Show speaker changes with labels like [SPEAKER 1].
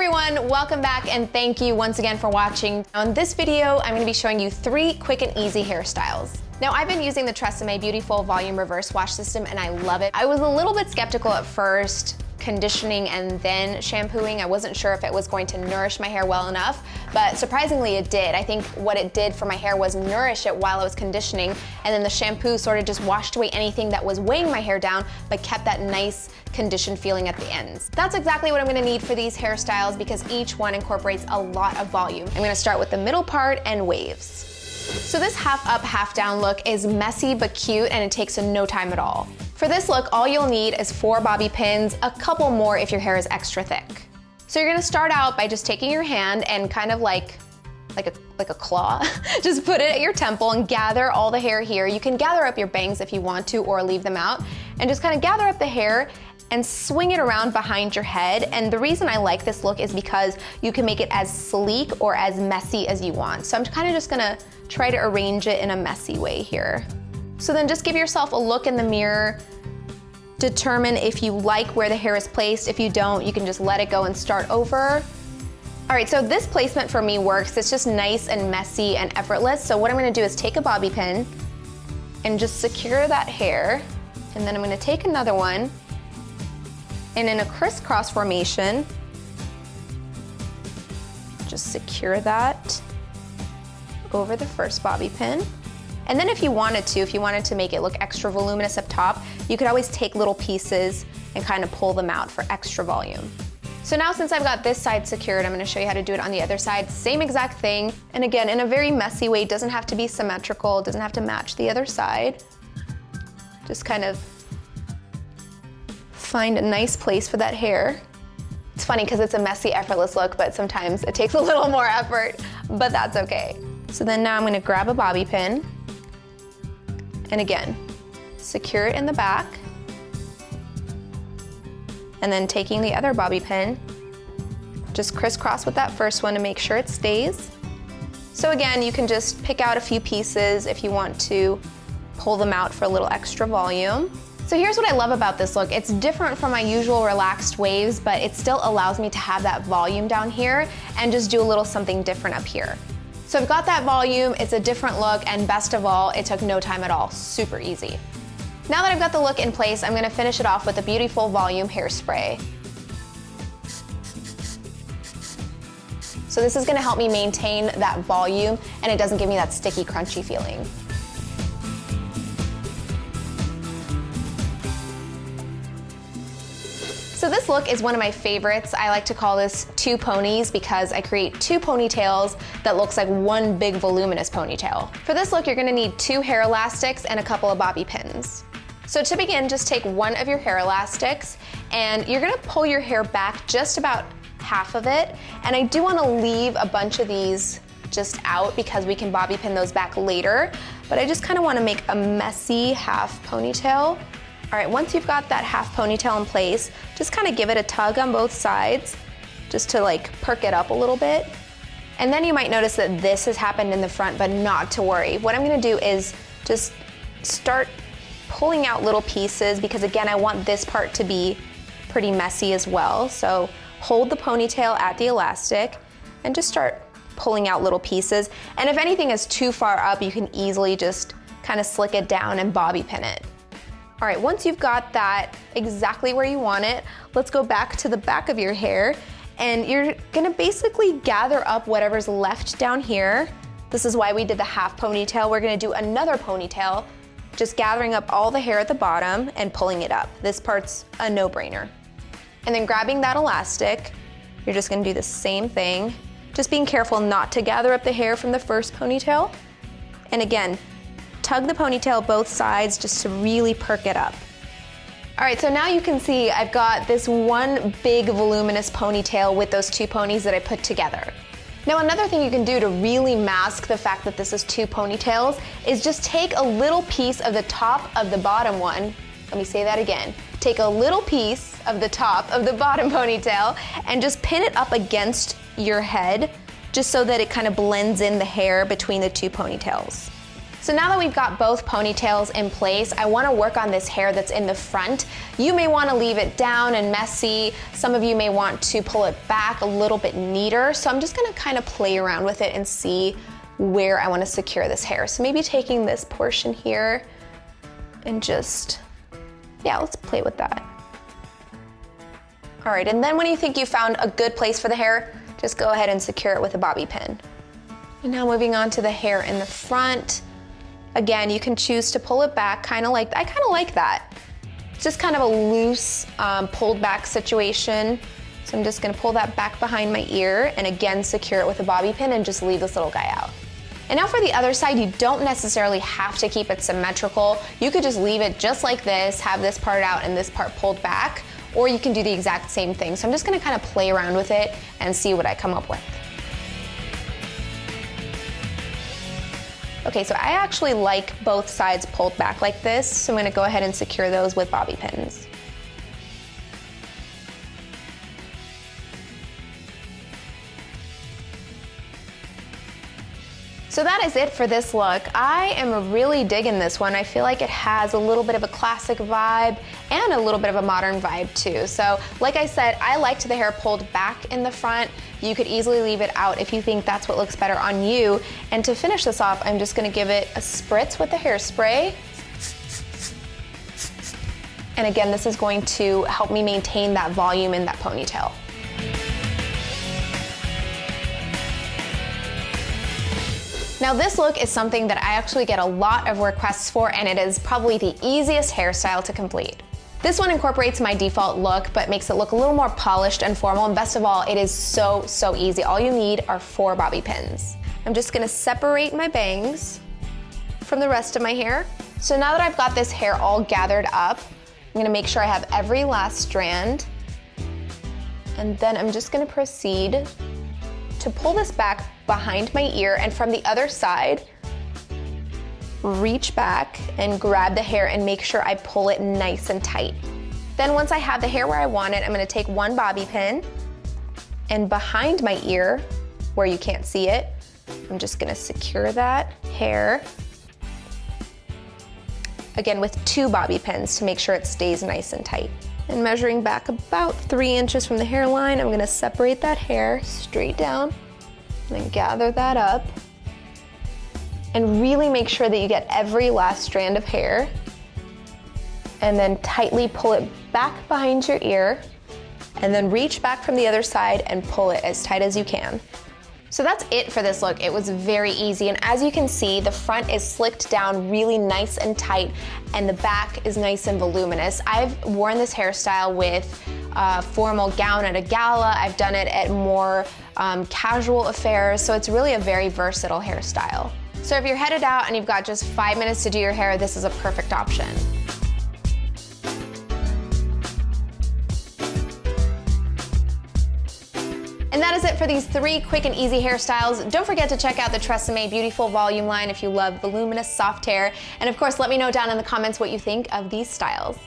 [SPEAKER 1] everyone, welcome back and thank you once again for watching. On this video, I'm gonna be showing you 3 quick and easy hairstyles. Now, I've been using the TRESemmé Beautiful Volume Reverse Wash System and I love it. I was a little bit skeptical at first, conditioning and then shampooing. I wasn't sure if it was going to nourish my hair well enough, but surprisingly it did. I think what it did for my hair was nourish it while I was conditioning, and then the shampoo sort of just washed away anything that was weighing my hair down, but kept that nice conditioned feeling at the ends. That's exactly what I'm gonna need for these hairstyles because each one incorporates a lot of volume. I'm gonna start with the middle part and waves. So this half up, half down look is messy but cute and it takes no time at all. For this look, all you'll need is 4 bobby pins, a couple more if your hair is extra thick. So you're gonna start out by just taking your hand and kind of like a claw, just put it at your temple and gather all the hair here. You can gather up your bangs if you want to or leave them out, and just kind of gather up the hair and swing it around behind your head. And the reason I like this look is because you can make it as sleek or as messy as you want. So I'm kind of just gonna try to arrange it in a messy way here. So then just give yourself a look in the mirror, determine if you like where the hair is placed. If you don't, you can just let it go and start over. All right, so this placement for me works. It's just nice and messy and effortless. So what I'm gonna do is take a bobby pin and just secure that hair. And then I'm gonna take another one and in a crisscross formation, just secure that over the first bobby pin. And then if you wanted to make it look extra voluminous up top, you could always take little pieces and kind of pull them out for extra volume. So now since I've got this side secured, I'm gonna show you how to do it on the other side. Same exact thing. And again, in a very messy way, it doesn't have to be symmetrical, it doesn't have to match the other side. Just kind of find a nice place for that hair. It's funny because it's a messy, effortless look, but sometimes it takes a little more effort, but that's okay. So then now I'm gonna grab a bobby pin, and again, secure it in the back, and then taking the other bobby pin, just crisscross with that first one to make sure it stays. So again, you can just pick out a few pieces if you want to pull them out for a little extra volume. So here's what I love about this look. It's different from my usual relaxed waves, but it still allows me to have that volume down here and just do a little something different up here. So I've got that volume, it's a different look, and best of all, it took no time at all, super easy. Now that I've got the look in place, I'm gonna finish it off with a beautiful volume hairspray. So this is gonna help me maintain that volume and it doesn't give me that sticky, crunchy feeling. So this look is one of my favorites. I like to call this 2 ponies because I create 2 ponytails that looks like one big voluminous ponytail. For this look, you're gonna need 2 hair elastics and a couple of bobby pins. So to begin, just take one of your hair elastics and you're gonna pull your hair back just about half of it. And I do wanna leave a bunch of these just out because we can bobby pin those back later, but I just kinda wanna make a messy half ponytail. All right, once you've got that half ponytail in place, just kind of give it a tug on both sides, just to like perk it up a little bit. And then you might notice that this has happened in the front, but not to worry. What I'm gonna do is just start pulling out little pieces because again, I want this part to be pretty messy as well. So hold the ponytail at the elastic and just start pulling out little pieces. And if anything is too far up, you can easily just kind of slick it down and bobby pin it. All right, once you've got that exactly where you want it, let's go back to the back of your hair and you're gonna basically gather up whatever's left down here. This is why we did the half ponytail. We're gonna do another ponytail, just gathering up all the hair at the bottom and pulling it up. This part's a no-brainer. And then grabbing that elastic, you're just gonna do the same thing, just being careful not to gather up the hair from the first ponytail. And again, tug the ponytail both sides just to really perk it up. All right, so now you can see I've got this one big voluminous ponytail with those 2 ponies that I put together. Now another thing you can do to really mask the fact that this is 2 ponytails is just take a little piece of the top of the bottom one. Let me say that again. Take a little piece of the top of the bottom ponytail and just pin it up against your head just so that it kind of blends in the hair between the 2 ponytails. So now that we've got both ponytails in place, I wanna work on this hair that's in the front. You may wanna leave it down and messy. Some of you may want to pull it back a little bit neater. So I'm just gonna kind of play around with it and see where I wanna secure this hair. So maybe taking this portion here and just, yeah, let's play with that. All right, and then when you think you found a good place for the hair, just go ahead and secure it with a bobby pin. And now moving on to the hair in the front. Again, you can choose to pull it back, I kind of like that. It's just kind of a loose, pulled back situation. So I'm just gonna pull that back behind my ear and again, secure it with a bobby pin and just leave this little guy out. And now for the other side, you don't necessarily have to keep it symmetrical. You could just leave it just like this, have this part out and this part pulled back, or you can do the exact same thing. So I'm just gonna kind of play around with it and see what I come up with. Okay, so I actually like both sides pulled back like this, so I'm gonna go ahead and secure those with bobby pins. So that is it for this look. I am really digging this one. I feel like it has a little bit of a classic vibe and a little bit of a modern vibe too. So like I said, I liked the hair pulled back in the front. You could easily leave it out if you think that's what looks better on you. And to finish this off, I'm just gonna give it a spritz with the hairspray. And again, this is going to help me maintain that volume in that ponytail. Now this look is something that I actually get a lot of requests for, and it is probably the easiest hairstyle to complete. This one incorporates my default look, but makes it look a little more polished and formal, and best of all, it is so easy. All you need are 4 bobby pins. I'm just gonna separate my bangs from the rest of my hair. So now that I've got this hair all gathered up, I'm gonna make sure I have every last strand, and then I'm just gonna proceed to pull this back behind my ear, and from the other side, reach back and grab the hair and make sure I pull it nice and tight. Then once I have the hair where I want it, I'm gonna take 1 bobby pin, and behind my ear, where you can't see it, I'm just gonna secure that hair, again with 2 bobby pins to make sure it stays nice and tight. And measuring back about 3 inches from the hairline, I'm gonna separate that hair straight down, and then gather that up. And really make sure that you get every last strand of hair. And then tightly pull it back behind your ear, and then reach back from the other side and pull it as tight as you can. So that's it for this look. It was very easy, and as you can see, the front is slicked down really nice and tight, and the back is nice and voluminous. I've worn this hairstyle with a formal gown at a gala. I've done it at more casual affairs, so it's really a very versatile hairstyle. So if you're headed out and you've got just 5 minutes to do your hair, this is a perfect option. And that is it for these 3 quick and easy hairstyles. Don't forget to check out the TRESemmé Beautiful Volume line if you love voluminous, soft hair. And of course, let me know down in the comments what you think of these styles.